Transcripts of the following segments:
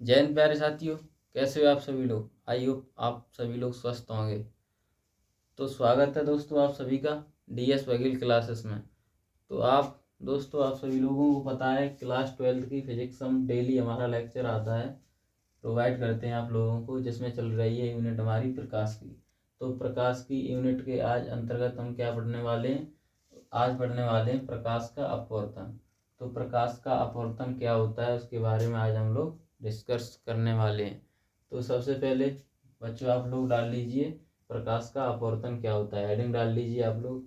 जय हिंद प्यारे साथियों, कैसे हो आप सभी लोग। आई होप आप सभी लोग स्वस्थ होंगे। तो स्वागत है दोस्तों आप सभी का डीएस वकील क्लासेस में। तो दोस्तों आप सभी लोगों को पता है क्लास 12th की फिजिक्स हम डेली हमारा लेक्चर आता है, प्रोवाइड करते हैं आप लोगों को, जिसमें चल रही है यूनिट हमारी प्रकाश की। तो प्रकाश की यूनिट के आज अंतर्गत हम क्या पढ़ने वाले हैं, आज पढ़ने वाले हैं प्रकाश का अपवर्तन। तो प्रकाश का अपवर्तन क्या होता है उसके बारे में आज हम लोग डिस्कस करने वाले हैं। तो सबसे पहले बच्चों आप लोग डाल लीजिए प्रकाश का अपवर्तन क्या होता है, हेडिंग डाल लीजिए आप लोग।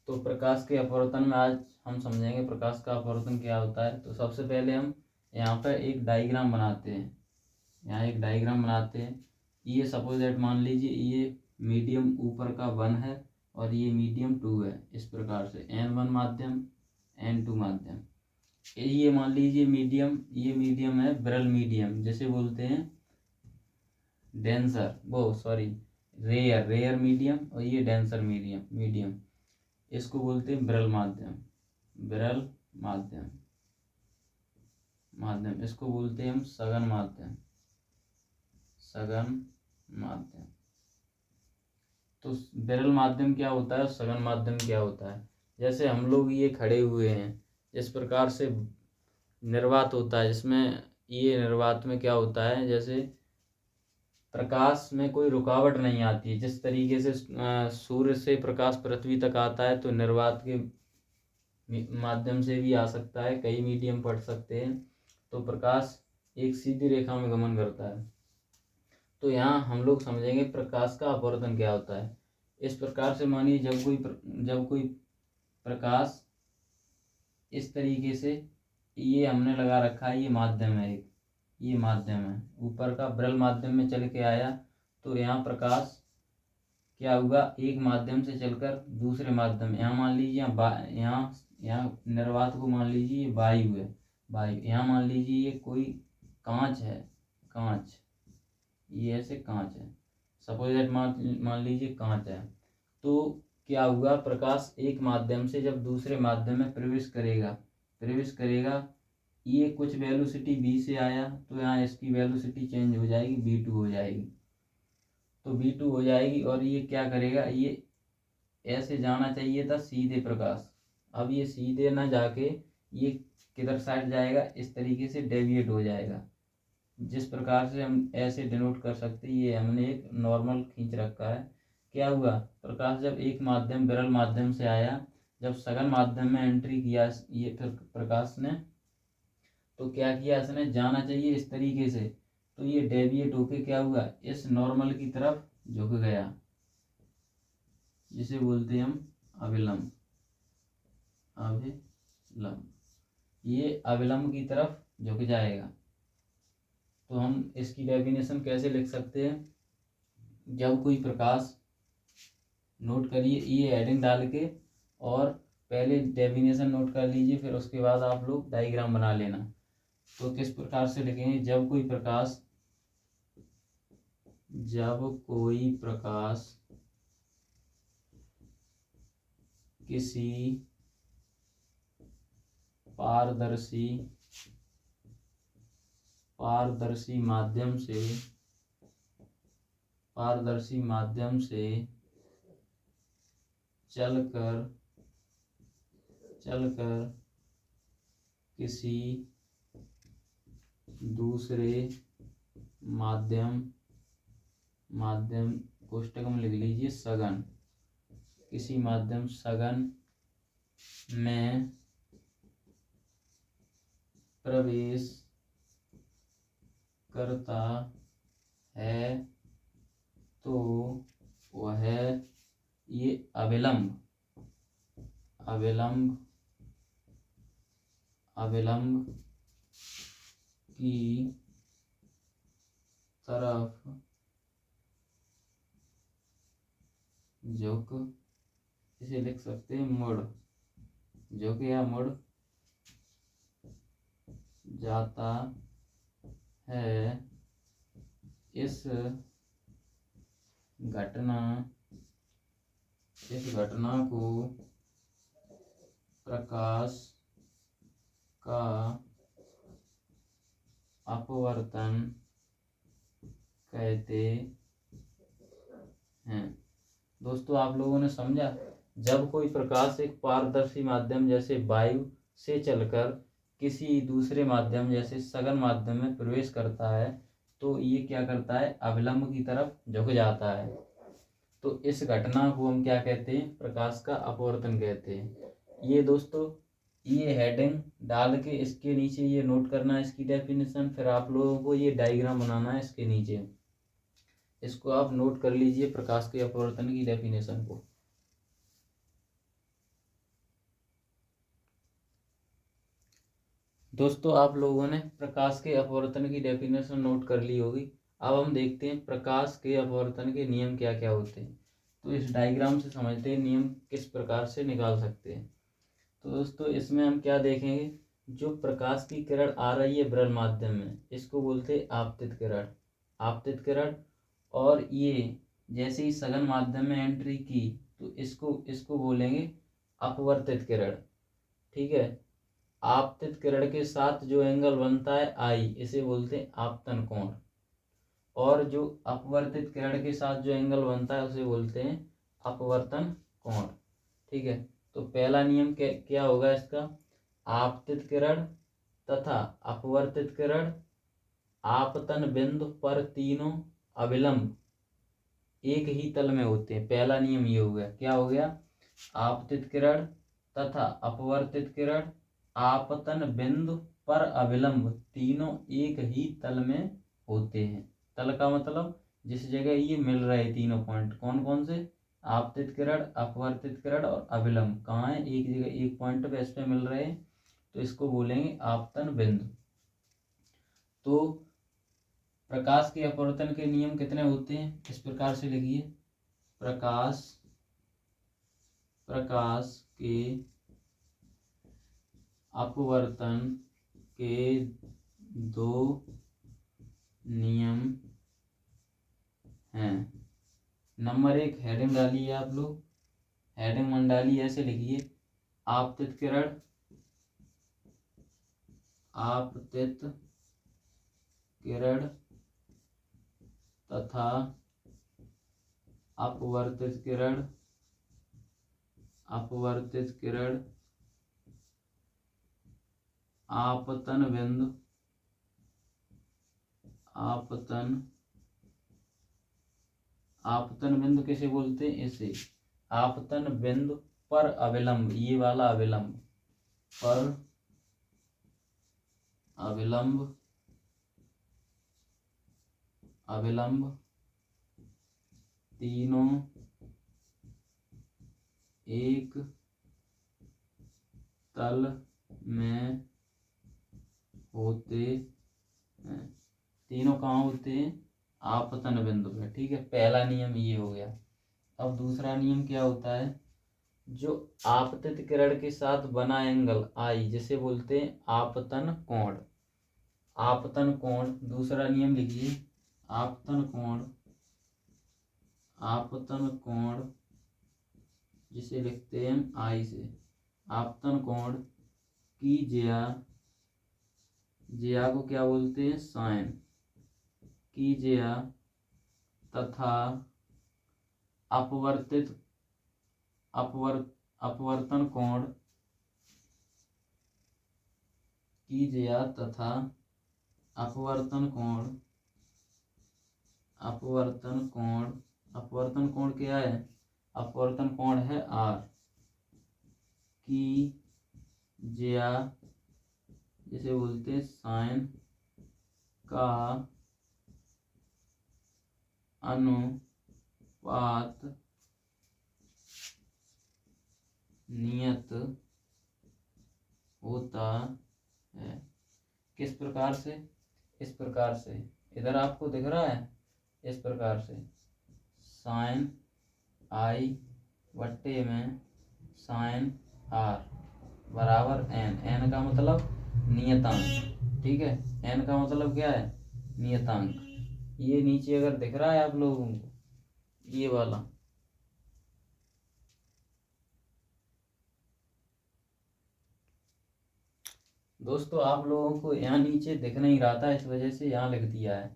तो प्रकाश के अपवर्तन में आज हम समझेंगे प्रकाश का अपवर्तन क्या होता है। तो सबसे पहले हम यहाँ पर एक डायग्राम बनाते हैं, यहाँ एक डायग्राम बनाते हैं। ये सपोज दैट मान लीजिए ये मीडियम ऊपर का 1 है और ये मीडियम 2 है। इस प्रकार से N1 माध्यम N2 माध्यम। ये मान लीजिए मीडियम, ये मीडियम है विरल मीडियम, जैसे बोलते हैं डेंसर, रेयर मीडियम, और ये डेंसर मीडियम इसको बोलते हैं विरल माध्यम। विरल माध्यम इसको बोलते हैं हम सघन माध्यम। तो विरल माध्यम क्या होता है, सघन माध्यम क्या होता है। जैसे हम लोग ये खड़े हुए हैं, जिस प्रकार से निर्वात होता है, जिसमें ये निर्वात में क्या होता है, जैसे प्रकाश में कोई रुकावट नहीं आती है। जिस तरीके से सूर्य से प्रकाश पृथ्वी तक आता है, तो निर्वात के माध्यम से भी आ सकता है, कई मीडियम पढ़ सकते हैं। तो प्रकाश एक सीधी रेखा में गमन करता है। तो यहाँ हम लोग समझेंगे प्रकाश का अपवर्तन क्या होता है। इस प्रकार से मानिए जब कोई प्रकाश इस तरीके से, ये हमने लगा रखा है, ये माध्यम है एक, ये माध्यम है ऊपर का विरल माध्यम में चल के आया। तो यहाँ प्रकाश क्या हुआ, एक माध्यम से चलकर दूसरे माध्यम, यहाँ मान लीजिए यहाँ निर्वात को मान लीजिए ये वायु है, यहाँ मान लीजिए ये कोई कांच है, ये ऐसे कांच है, सपोज दैट मान लीजिए कांच है। तो क्या हुआ, प्रकाश एक माध्यम से जब दूसरे माध्यम में प्रवेश करेगा, ये कुछ वेलोसिटी v से आया, तो यहाँ इसकी वेलोसिटी चेंज हो जाएगी, v2 हो जाएगी। तो v2 हो जाएगी और ये क्या करेगा, ये ऐसे जाना चाहिए था सीधे प्रकाश। अब ये सीधे ना जाके ये किधर साइड जाएगा, इस तरीके से डेविएट हो जाएगा। जिस प्रकार से हम ऐसे डिनोट कर सकते हैं, ये हमने एक नॉर्मल खींच रखा है। क्या हुआ, प्रकाश जब एक माध्यम विरल माध्यम से आया, जब सघन माध्यम में एंट्री किया ये फिर प्रकाश ने, तो क्या किया, इसने जाना चाहिए इस तरीके से, तो ये डेविएट होके क्या हुआ, इस नॉर्मल की तरफ झुक गया, जिसे बोलते हैं हम अविलंब। ये अविलंब की तरफ झुक जाएगा। तो हम इसकी डेफिनेशन कैसे लिख सकते हैं, जब कोई प्रकाश, नोट करिए ये हेडिंग डाल के, और पहले डेफिनेशन नोट कर लीजिए, फिर उसके बाद आप लोग डायग्राम बना लेना। तो किस प्रकार से लिखेंगे, जब कोई प्रकाश किसी पारदर्शी माध्यम से चलकर किसी दूसरे माध्यम कोष्टक में लिख लीजिए सघन, किसी माध्यम सघन में प्रवेश करता है, तो वह ये अविलंब की तरफ झुक, इसे लिख सकते हैं मुड़, झुक या मुड़ जाता है। इस घटना को प्रकाश का अपवर्तन कहते हैं। दोस्तों आप लोगों ने समझा, जब कोई प्रकाश एक पारदर्शी माध्यम जैसे वायु से चलकर किसी दूसरे माध्यम जैसे सघन माध्यम में प्रवेश करता है तो ये क्या करता है, अविलंब की तरफ झुक जाता है। तो इस घटना को हम क्या कहते हैं, प्रकाश का अपवर्तन कहते हैं। ये दोस्तों ये हेडिंग डाल के इसके नीचे ये नोट करना है इसकी डेफिनेशन, फिर आप लोगों को ये डायग्राम बनाना है इसके नीचे, इसको आप नोट कर लीजिए प्रकाश के अपवर्तन की डेफिनेशन को। दोस्तों आप लोगों ने प्रकाश के अपवर्तन की डेफिनेशन नोट कर ली होगी। अब हम देखते हैं प्रकाश के अपवर्तन के नियम क्या क्या होते हैं। तो इस डायग्राम से समझते हैं नियम किस प्रकार से निकाल सकते हैं। तो दोस्तों इसमें हम क्या देखेंगे, जो प्रकाश की किरण आ रही है ब्रह्म माध्यम में इसको बोलते हैं आपतित किरण, आपतित किरण। और ये जैसे ही सघन माध्यम में एंट्री की तो इसको बोलेंगे अपवर्तित किरण। ठीक है, आपतित किरण के साथ जो एंगल बनता है आई, इसे बोलते हैं आपतन कोण। और जो अपवर्तित किरण के साथ जो एंगल बनता है उसे बोलते हैं अपवर्तन कोण। ठीक है, तो पहला नियम क्या होगा इसका, आपतित किरण तथा अपवर्तित किरण आपतन बिंदु पर तीनों अविलंब एक ही तल में होते हैं। पहला नियम ये हो गया, क्या हो गया, आपतित किरण तथा अपवर्तित किरण आपतन बिंदु पर अविलंब तीनों एक ही तल में होते हैं। तल का मतलब जिस जगह ये मिल रहे तीनों पॉइंट, कौन कौन से, आपतित किरण, अपवर्तित किरण और अविलंब कहाँ है, एक जगह एक पॉइंट पे इस पे मिल रहे हैं, तो इसको बोलेंगे आपतन बिंदु। तो प्रकाश के अपवर्तन के नियम कितने होते हैं, इस प्रकार से लिखिए, प्रकाश के अपवर्तन के दो नियम हैं। नंबर 1 हेडिंग डालिए आप लोग, हेडिंग मन डालिए, ऐसे लिखिए, आपतित किरण, आपतित किरण तथा अपवर्तित किरण, अपवर्तित किरण आपतन बिंदु, आपतन बिंदु किसे बोलते हैं, इसे आपतन बिंदु पर अविलंब, ये वाला अविलंब, पर अविलंब, अविलंब तीनों एक तल में होते हैं। तीनों कहाँ होते हैं, आपतन बिंदु पे। ठीक है, पहला नियम ये हो गया। अब दूसरा नियम क्या होता है, जो आपतित किरण के साथ बना एंगल आई जिसे बोलते हैं आपतन कोण, आपतन कोण। दूसरा नियम लिखिए, आपतन कोण, आपतन कोण जिसे लिखते हैं आई से, आपतन कोण की ज्या को क्या बोलते हैं, साइन की ज्या तथा अपवर्तन कोण की ज्या तथा अपवर्तन कोण, अपवर्तन कोण, अपवर्तन कोण क्या है, अपवर्तन कोण है आर की ज्या जिसे बोलते हैं साइन का अनुपात नियत होता है। किस प्रकार से, इस प्रकार से, इधर आपको दिख रहा है, इस प्रकार से, साइन आई बट्टे में साइन आर बराबर एन, एन का मतलब नियतांक। ठीक है, एन का मतलब क्या है, नियतांक। ये नीचे अगर दिख रहा है आप लोगों को, ये वाला, दोस्तों आप लोगों को यहाँ नीचे दिख नहीं रहा था, इस वजह से यहाँ लिख दिया है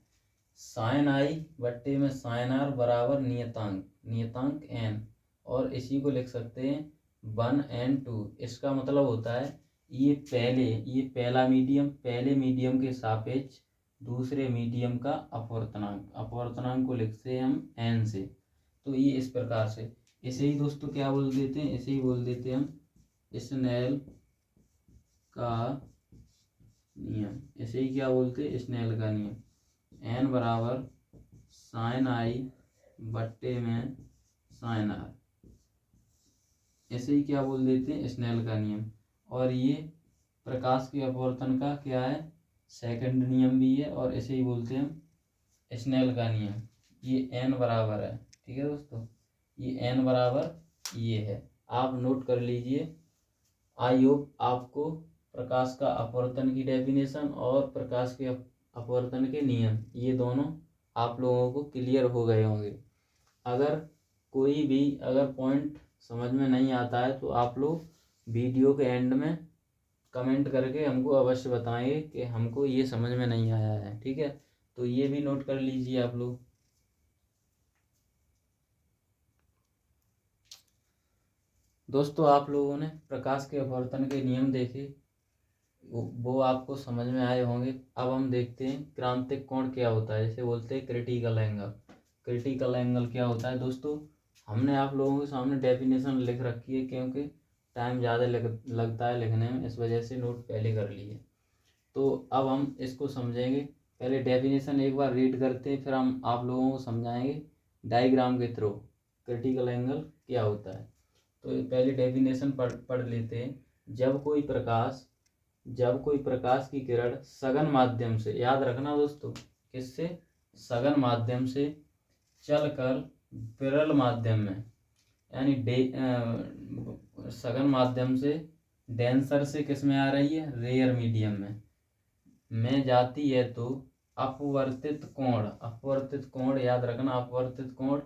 साइन आई बट्टे में साइन आर बराबर नियतांक एन, और इसी को लिख सकते हैं 1 और 2। इसका मतलब होता है ये पहला मीडियम, पहले मीडियम के सापेक्ष दूसरे मीडियम का अपवर्तनांक को लिखते हैं हम एन से। तो ये इस प्रकार से, इसे ही दोस्तों क्या बोल देते हैं, इसे ही बोल देते हैं हम स्नेल का नियम। इसे ही क्या बोलते हैं, स्नेल का नियम। एन बराबर साइन आई बट्टे में साइन आर, ऐसे ही क्या बोल देते हैं, स्नेल का नियम। और ये प्रकाश के अपवर्तन का क्या है, सेकंड नियम भी है, और इसे ही बोलते हैं हम स्नेल का नियम। ये एन बराबर है, ठीक है दोस्तों, ये एन बराबर ये है, आप नोट कर लीजिए। आई होप आपको प्रकाश का अपवर्तन की डेफिनेशन और प्रकाश के अपवर्तन के नियम, ये दोनों आप लोगों को क्लियर हो गए होंगे। अगर कोई भी पॉइंट समझ में नहीं आता है तो आप लोग वीडियो के एंड में कमेंट करके हमको अवश्य बताएंगे कि हमको ये समझ में नहीं आया है, ठीक है। तो ये भी नोट कर लीजिए आप लोग। दोस्तों आप लोगों ने प्रकाश के अपवर्तन के नियम देखे, वो आपको समझ में आए होंगे। अब हम देखते हैं क्रांतिक कोण क्या होता है, जैसे बोलते हैं क्रिटिकल एंगल। क्रिटिकल एंगल क्या होता है दोस्तों, हमने आप लोगों के सामने डेफिनेशन लिख रखी है, क्योंकि टाइम ज़्यादा लगता है लिखने में, इस वजह से नोट पहले कर लिए। तो अब हम इसको समझेंगे, पहले डेफिनेशन एक बार रीड करते हैं, फिर हम आप लोगों को समझाएंगे डायग्राम के थ्रू क्रिटिकल एंगल क्या होता है। तो पहले डेफिनेशन पढ़ लेते हैं। जब कोई प्रकाश की किरण सघन माध्यम से, याद रखना दोस्तों, किससे, सघन माध्यम से चलकर विरल माध्यम में, यानी सघन माध्यम से डेंसर से किस में आ रही है, रेयर मीडियम में जाती है, तो अपवर्तित कोण याद रखना, अपवर्तित कोण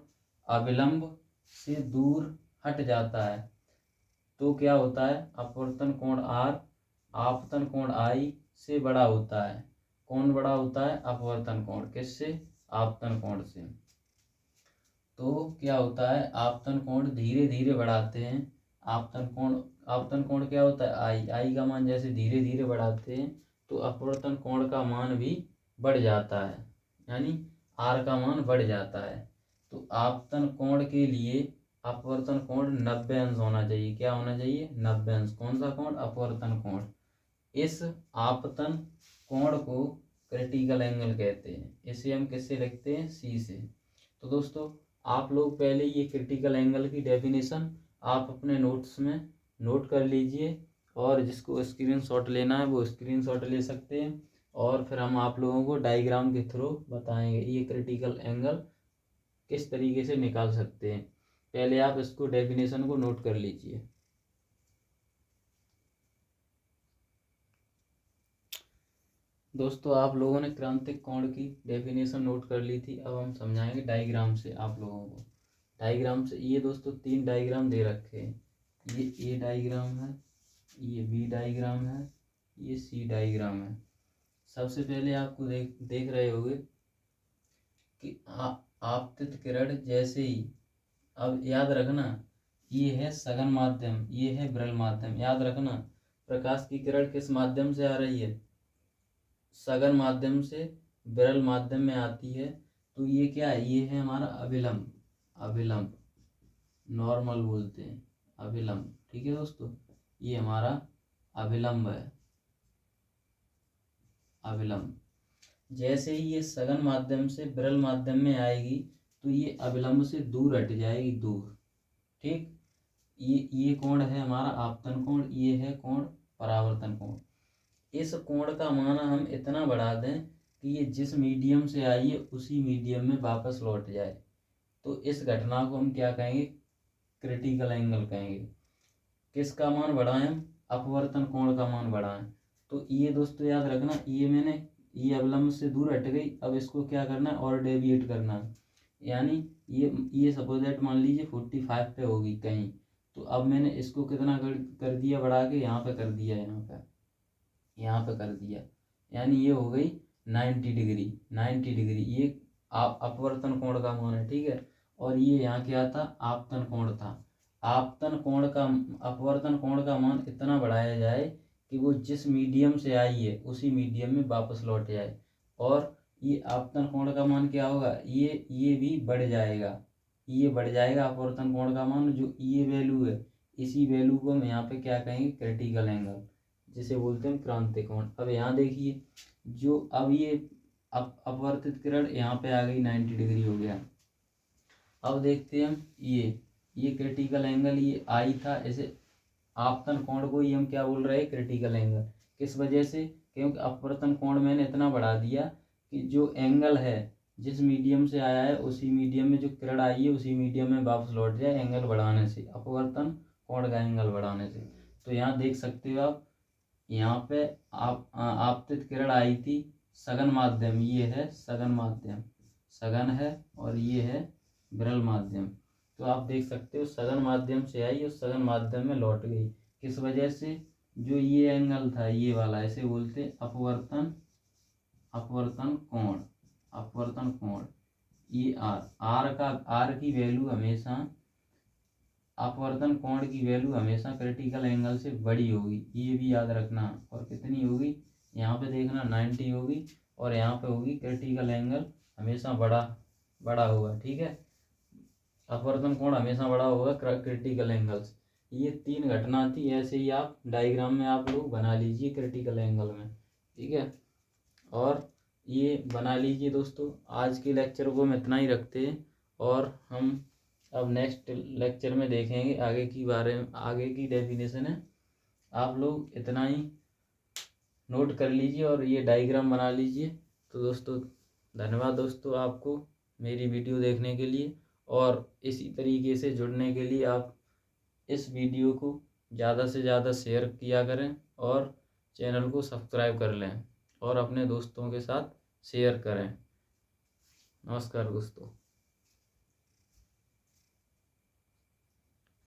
अविलंब से दूर हट जाता है। तो क्या होता है, अपवर्तन कोण आर आपतन कोण आई से बड़ा होता है। कौन बड़ा होता है, अपवर्तन कोण, किससे, आपतन कोण से। तो क्या होता है, आपतन कोण धीरे धीरे बढ़ाते हैं। आपतन कोण क्या होता है, आई का मान जैसे धीरे धीरे बढ़ाते हैं तो अपवर्तन कोण का मान भी बढ़ जाता है, यानी आर का मान बढ़ जाता है। तो आपतन कोण के लिए अपवर्तन कोण 90 अंश होना चाहिए। क्या होना चाहिए, 90 अंश। कौन सा कोण, अपवर्तन कोण। इस आपतन कोण को क्रिटिकल एंगल कहते हैं। इसे हम किससे लिखते हैं, सी से। तो दोस्तों आप लोग पहले ये क्रिटिकल एंगल की डेफिनेशन आप अपने नोट्स में नोट कर लीजिए, और जिसको स्क्रीनशॉट लेना है वो स्क्रीनशॉट ले सकते हैं, और फिर हम आप लोगों को डायग्राम के थ्रू बताएंगे ये क्रिटिकल एंगल किस तरीके से निकाल सकते हैं। पहले आप इसको डेफिनेशन को नोट कर लीजिए। दोस्तों आप लोगों ने क्रांतिक कोण की डेफिनेशन नोट कर ली थी, अब हम समझाएंगे डायग्राम से आप लोगों को। डायग्राम से, ये दोस्तों 3 डायग्राम दे रखे हैं। ये ए डायग्राम है, ये बी डायग्राम है, ये सी डायग्राम है। सबसे पहले आपको देख रहे होंगे कि आपतित किरण जैसे ही, अब याद रखना ये है सघन माध्यम, ये है विरल माध्यम। याद रखना प्रकाश की किरण किस माध्यम से आ रही है, सघन माध्यम से विरल माध्यम में आती है। तो ये क्या है, ये है हमारा अभिलंब, नॉर्मल बोलते हैं अभिलंब, ठीक है दोस्तों। ये हमारा अभिलंब है, अभिलंब। जैसे ही ये सघन माध्यम से विरल माध्यम में आएगी तो ये अभिलंब से दूर हट जाएगी, दूर, ठीक। ये कोण है हमारा आपतन कोण, ये है कोण परावर्तन कोण। इस कोण का मान हम इतना बढ़ा दें कि ये जिस मीडियम से आई है उसी मीडियम में वापस लौट जाए, तो इस घटना को हम क्या कहेंगे, क्रिटिकल एंगल कहेंगे। किसका मान बढ़ाएं, अपवर्तन कोण का मान बढ़ाएं। तो ये दोस्तों याद रखना, ये अवलंब से दूर हट गई, अब इसको क्या करना है, और डेविएट करना है। यानी ये सपोज दैट मान लीजिए 45 पे होगी कहीं, तो अब मैंने इसको कितना कर दिया, बढ़ा के यहाँ पे कर दिया, यहाँ पे यहाँ पे कर दिया, यानी ये हो गई 90 डिग्री। 90 डिग्री ये अपवर्तन कोण का मान है, ठीक है। और ये यहाँ क्या था, आपतन कोण था। आपतन कोण का अपवर्तन कोण का मान इतना बढ़ाया जाए कि वो जिस मीडियम से आई है उसी मीडियम में वापस लौट जाए। और ये आपतन कोण का मान क्या होगा, ये भी बढ़ जाएगा, ये बढ़ जाएगा अपवर्तन कोण का मान। जो ये वैल्यू है, इसी वैल्यू को हम यहाँ पे क्या कहेंगे, क्रिटिकल एंगल, जिसे बोलते हैं क्रांतिक कोण। अब यहाँ देखिए, जो अब ये अपवर्तित किरण यहाँ पे आ गई 90 डिग्री हो गया। अब देखते हैं हम ये क्रिटिकल एंगल ये आई था, ऐसे आपतन कोण को ही हम क्या बोल रहे हैं, क्रिटिकल एंगल। किस वजह से, क्योंकि अपवर्तन कोण मैंने इतना बढ़ा दिया कि जो एंगल है जिस मीडियम से आया है उसी मीडियम में जो किरण आई है उसी मीडियम में वापस लौट जाए, एंगल बढ़ाने से, अपवर्तन कोण का एंगल बढ़ाने से। तो यहाँ देख सकते हो आप, यहाँ पे आपतित किरण आई थी सघन माध्यम, ये है सघन माध्यम, सघन है, और ये है विरल माध्यम। तो आप देख सकते हो सघन माध्यम से आई और सघन माध्यम में लौट गई। किस वजह से, जो ये एंगल था ये वाला, ऐसे बोलते अपवर्तन कोण, अपवर्तन कोण। ये आर की वैल्यू हमेशा, अपवर्तन कोण की वैल्यू हमेशा क्रिटिकल एंगल से बड़ी होगी, ये भी याद रखना। और कितनी होगी, यहाँ पे देखना 90 होगी, और यहाँ पे होगी क्रिटिकल एंगल हमेशा बड़ा होगा, ठीक है। अपवर्तन कोण हमेशा बड़ा होगा क्रिटिकल एंगल से। ये 3 घटना थी, ऐसे ही आप डायग्राम में आप लोग बना लीजिए क्रिटिकल एंगल में, ठीक है। और ये बना लीजिए दोस्तों। आज के लेक्चर को हम इतना ही रखते हैं, और हम अब नेक्स्ट लेक्चर में देखेंगे आगे की बारे में, आगे की डेफिनेशन है। आप लोग इतना ही नोट कर लीजिए और ये डायग्राम बना लीजिए। तो दोस्तों धन्यवाद दोस्तों आपको मेरी वीडियो देखने के लिए, और इसी तरीके से जुड़ने के लिए आप इस वीडियो को ज़्यादा से ज़्यादा शेयर किया करें, और चैनल को सब्सक्राइब कर लें, और अपने दोस्तों के साथ शेयर करें। नमस्कार दोस्तों।